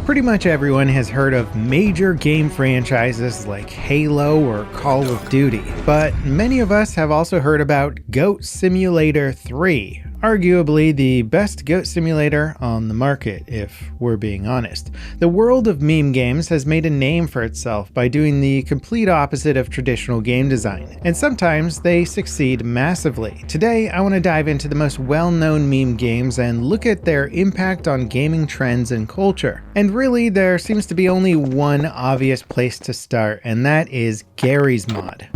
Pretty much everyone has heard of major game franchises like Halo or Call of Duty, but many of us have also heard about Goat Simulator 3, arguably the best goat simulator on the market, if we're being honest. The world of meme games has made a name for itself by doing the complete opposite of traditional game design, and sometimes they succeed massively. Today, I want to dive into the most well-known meme games and look at their impact on gaming trends and culture. And really, there seems to be only one obvious place to start, and that is Garry's Mod.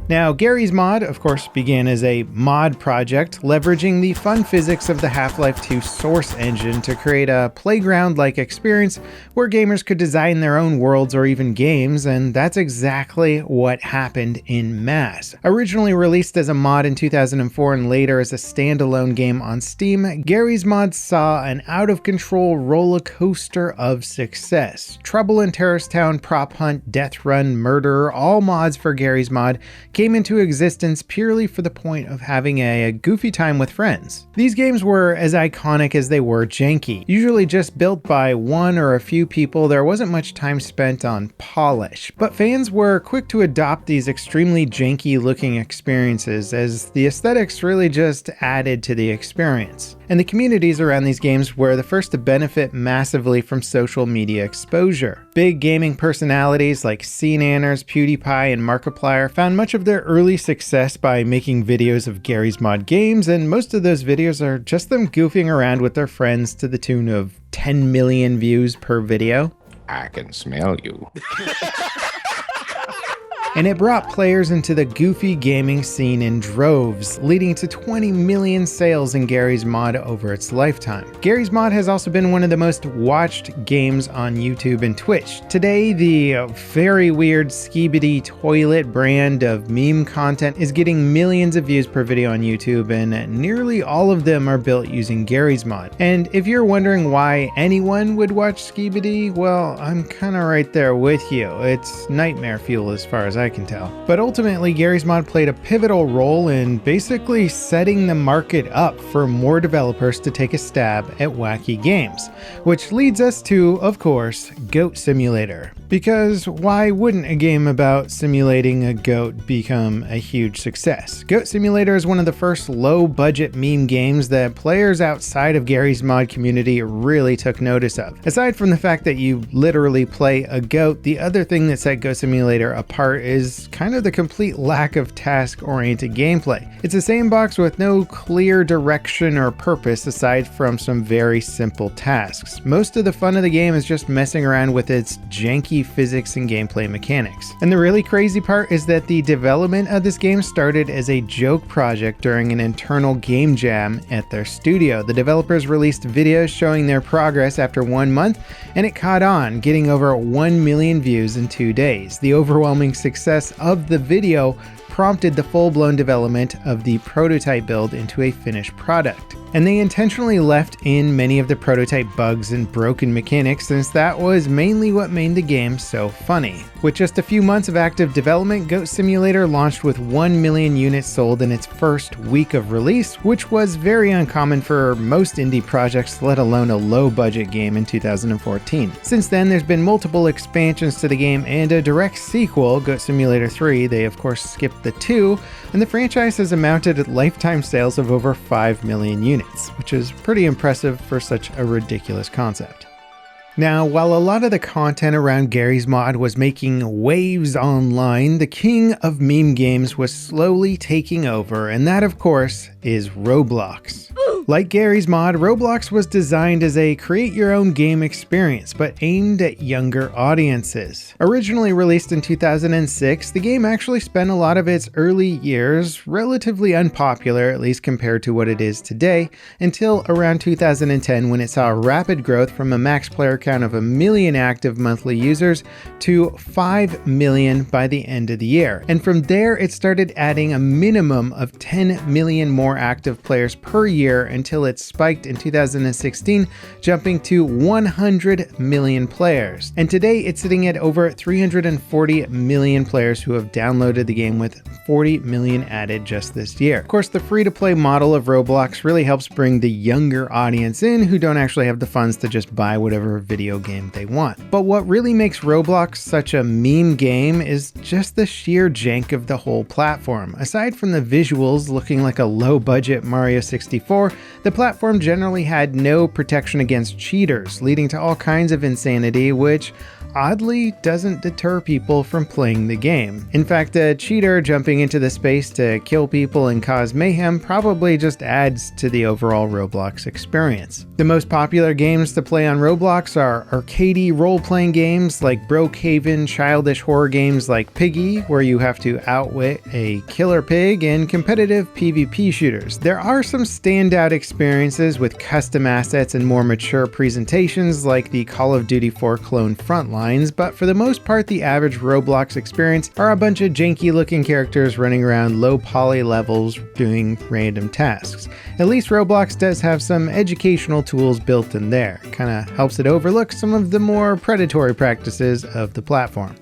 Now, Garry's Mod, of course, began as a mod project, leveraging the fun physics of the Half-Life 2 source engine to create a playground-like experience where gamers could design their own worlds or even games, and that's exactly what happened in mass. Originally released as a mod in 2004 and later as a standalone game on Steam, Garry's Mod saw an out-of-control roller coaster of success. Trouble in Terrorist Town, Prop Hunt, Death Run, Murderer, all mods for Garry's Mod came into existence purely for the point of having a goofy time with friends. These games were as iconic as they were janky. Usually just built by one or a few people, there wasn't much time spent on polish. But fans were quick to adopt these extremely janky looking experiences, as the aesthetics really just added to the experience. And the communities around these games were the first to benefit massively from social media exposure. Big gaming personalities like CNanners, PewDiePie, and Markiplier found much of their early success by making videos of Garry's Mod games, and most of those videos are just them goofing around with their friends to the tune of 10 million views per video. I can smell you. And it brought players into the goofy gaming scene in droves, leading to 20 million sales in Garry's Mod over its lifetime. Garry's Mod has also been one of the most watched games on YouTube and Twitch. Today, the very weird Skibidi Toilet brand of meme content is getting millions of views per video on YouTube, and nearly all of them are built using Garry's Mod. And if you're wondering why anyone would watch Skibidi, well, I'm kinda right there with you. It's nightmare fuel as far as I can tell. But ultimately, Garry's Mod played a pivotal role in basically setting the market up for more developers to take a stab at wacky games. Which leads us to, of course, Goat Simulator. Because why wouldn't a game about simulating a goat become a huge success? Goat Simulator is one of the first low-budget meme games that players outside of Garry's Mod community really took notice of. Aside from the fact that you literally play a goat, the other thing that set Goat Simulator apart is kind of the complete lack of task-oriented gameplay. It's a sandbox with no clear direction or purpose aside from some very simple tasks. Most of the fun of the game is just messing around with its janky physics and gameplay mechanics. And the really crazy part is that the development of this game started as a joke project during an internal game jam at their studio. The developers released videos showing their progress after 1 month, and it caught on, getting over 1 million views in 2 days. The overwhelming success of the video prompted the full-blown development of the prototype build into a finished product. And they intentionally left in many of the prototype bugs and broken mechanics, since that was mainly what made the game so funny. With just a few months of active development, Goat Simulator launched with 1 million units sold in its first week of release, which was very uncommon for most indie projects, let alone a low-budget game in 2014. Since then, there's been multiple expansions to the game and a direct sequel, Goat Simulator 3. They of course skipped the 2, and the franchise has amounted to lifetime sales of over 5 million units, which is pretty impressive for such a ridiculous concept. Now, while a lot of the content around Garry's Mod was making waves online, the king of meme games was slowly taking over, and that, of course, is Roblox. Like Garry's Mod, Roblox was designed as a create-your-own game experience, but aimed at younger audiences. Originally released in 2006, the game actually spent a lot of its early years relatively unpopular, at least compared to what it is today, until around 2010 when it saw rapid growth from a max player count of 1 million active monthly users to 5 million by the end of the year. And from there, it started adding a minimum of 10 million more active players per year until it spiked in 2016, jumping to 100 million players. And today it's sitting at over 340 million players who have downloaded the game, with 40 million added just this year. Of course, the free-to-play model of Roblox really helps bring the younger audience in who don't actually have the funds to just buy whatever video game they want. But what really makes Roblox such a meme game is just the sheer jank of the whole platform. Aside from the visuals looking like a low-budget Mario 64, the platform generally had no protection against cheaters, leading to all kinds of insanity, which oddly doesn't deter people from playing the game. In fact, a cheater jumping into the space to kill people and cause mayhem probably just adds to the overall Roblox experience. The most popular games to play on Roblox are arcadey role-playing games like Brookhaven, childish horror games like Piggy, where you have to outwit a killer pig, and competitive PvP shooters. There are some standout experiences with custom assets and more mature presentations like the Call of Duty 4 clone Frontline, but for the most part, the average Roblox experience are a bunch of janky looking characters running around low poly levels doing random tasks. At least Roblox does have some educational tools built in there. Kinda helps it overlook some of the more predatory practices of the platform.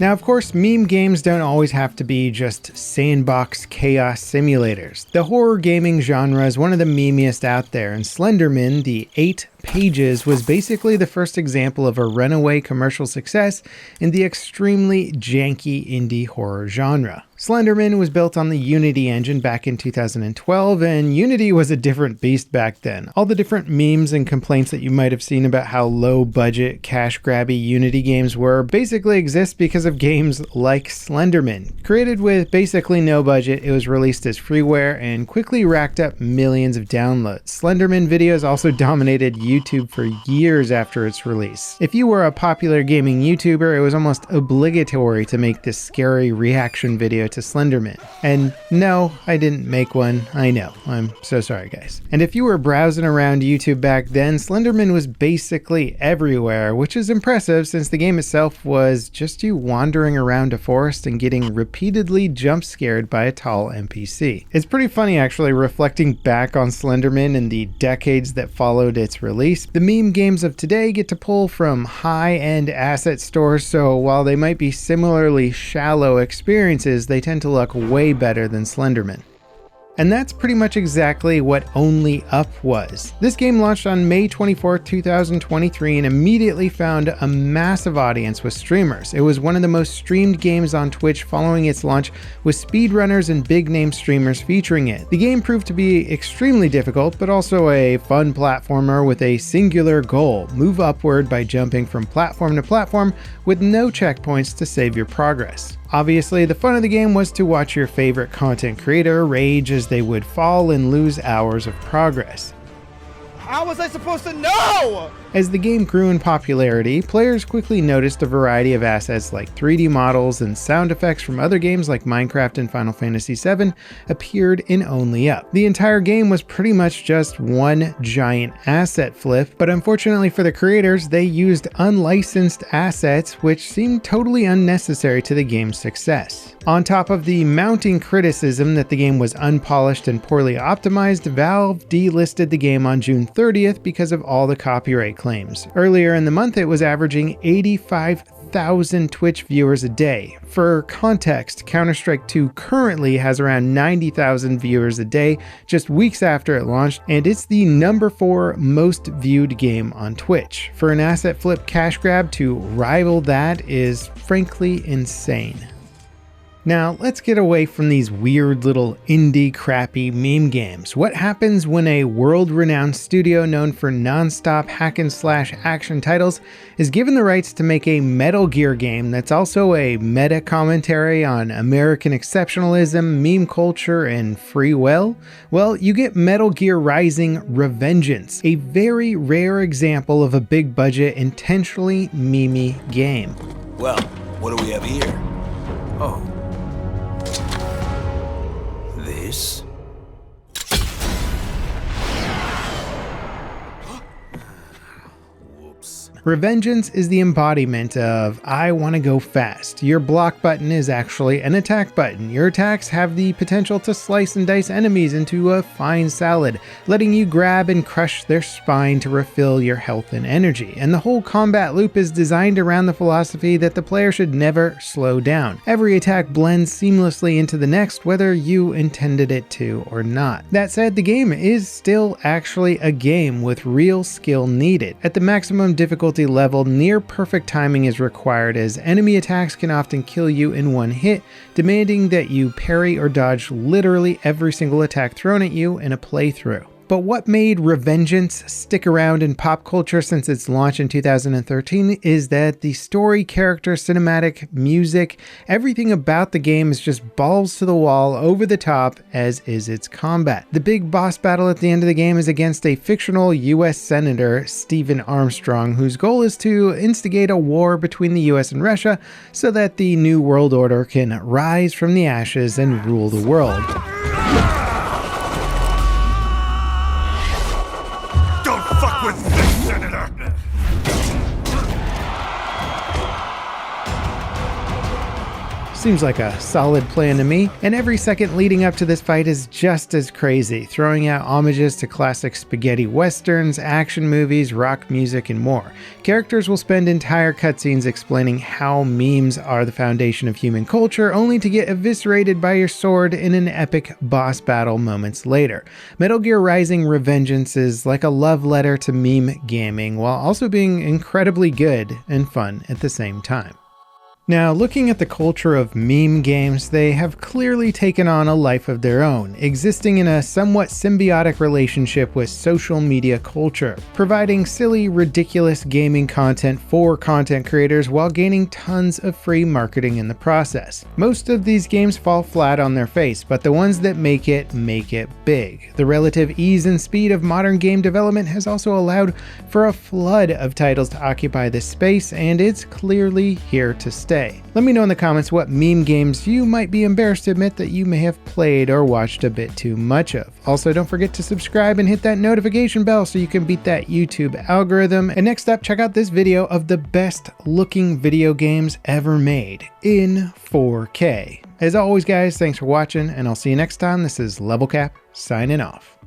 Now, of course, meme games don't always have to be just sandbox chaos simulators. The horror gaming genre is one of the memeiest out there, and Slenderman, the 8 Pages, was basically the first example of a runaway commercial success in the extremely janky indie horror genre. Slenderman was built on the Unity engine back in 2012, and Unity was a different beast back then. All the different memes and complaints that you might have seen about how low-budget, cash-grabby Unity games were basically exist because of games like Slenderman. Created with basically no budget, it was released as freeware and quickly racked up millions of downloads. Slenderman videos also dominated YouTube for years after its release. If you were a popular gaming YouTuber, it was almost obligatory to make this scary reaction video to Slenderman. And no, I didn't make one. I know. I'm so sorry, guys. And if you were browsing around YouTube back then, Slenderman was basically everywhere, which is impressive since the game itself was just you wandering around a forest and getting repeatedly jump scared by a tall NPC. It's pretty funny actually reflecting back on Slenderman and the decades that followed its release. The meme games of today get to pull from high-end asset stores, so while they might be similarly shallow experiences, they tend to look way better than Slenderman. And that's pretty much exactly what Only Up was. This game launched on May 24, 2023 and immediately found a massive audience with streamers. It was one of the most streamed games on Twitch following its launch, with speedrunners and big-name streamers featuring it. The game proved to be extremely difficult, but also a fun platformer with a singular goal: move upward by jumping from platform to platform with no checkpoints to save your progress. Obviously, the fun of the game was to watch your favorite content creator rage as they would fall and lose hours of progress. How was I supposed to know? As the game grew in popularity, players quickly noticed a variety of assets like 3D models and sound effects from other games like Minecraft and Final Fantasy VII appeared in Only Up. The entire game was pretty much just one giant asset flip, but unfortunately for the creators, they used unlicensed assets which seemed totally unnecessary to the game's success. On top of the mounting criticism that the game was unpolished and poorly optimized, Valve delisted the game on June 30th because of all the copyright claims. Earlier in the month, it was averaging 85,000 Twitch viewers a day. For context, Counter-Strike 2 currently has around 90,000 viewers a day just weeks after it launched, and it's the number 4 most viewed game on Twitch. For an asset flip cash grab to rival that is frankly insane. Now, let's get away from these weird little indie crappy meme games. What happens when a world-renowned studio known for non-stop hack-and-slash action titles is given the rights to make a Metal Gear game that's also a meta-commentary on American exceptionalism, meme culture, and free will? Well, you get Metal Gear Rising: Revengeance, a very rare example of a big-budget, intentionally memey game. Well, what do we have here? Oh. This? Whoops. Revengeance is the embodiment of I want to go fast. Your block button is actually an attack button. Your attacks have the potential to slice and dice enemies into a fine salad, letting you grab and crush their spine to refill your health and energy. And the whole combat loop is designed around the philosophy that the player should never slow down. Every attack blends seamlessly into the next, whether you intended it to or not. That said, the game is still actually a game with real skill needed. At the maximum difficulty level, near perfect timing is required, as enemy attacks can often kill you in one hit, demanding that you parry or dodge literally every single attack thrown at you in a playthrough. But what made Revengeance stick around in pop culture since its launch in 2013 is that the story, character, cinematic, music, everything about the game is just balls to the wall, over the top, as is its combat. The big boss battle at the end of the game is against a fictional US Senator, Stephen Armstrong, whose goal is to instigate a war between the US and Russia so that the New World Order can rise from the ashes and rule the world. Fuck with this, Senator! Seems like a solid plan to me, and every second leading up to this fight is just as crazy, throwing out homages to classic spaghetti westerns, action movies, rock music, and more. Characters will spend entire cutscenes explaining how memes are the foundation of human culture, only to get eviscerated by your sword in an epic boss battle moments later. Metal Gear Rising: Revengeance is like a love letter to meme gaming, while also being incredibly good and fun at the same time. Now, looking at the culture of meme games, they have clearly taken on a life of their own, existing in a somewhat symbiotic relationship with social media culture, providing silly, ridiculous gaming content for content creators while gaining tons of free marketing in the process. Most of these games fall flat on their face, but the ones that make it big. The relative ease and speed of modern game development has also allowed for a flood of titles to occupy this space, and it's clearly here to stay. Let me know in the comments what meme games you might be embarrassed to admit that you may have played or watched a bit too much of. Also, don't forget to subscribe and hit that notification bell so you can beat that YouTube algorithm. And next up, check out this video of the best looking video games ever made in 4K. As always, guys, thanks for watching, and I'll see you next time. This is Level Cap signing off.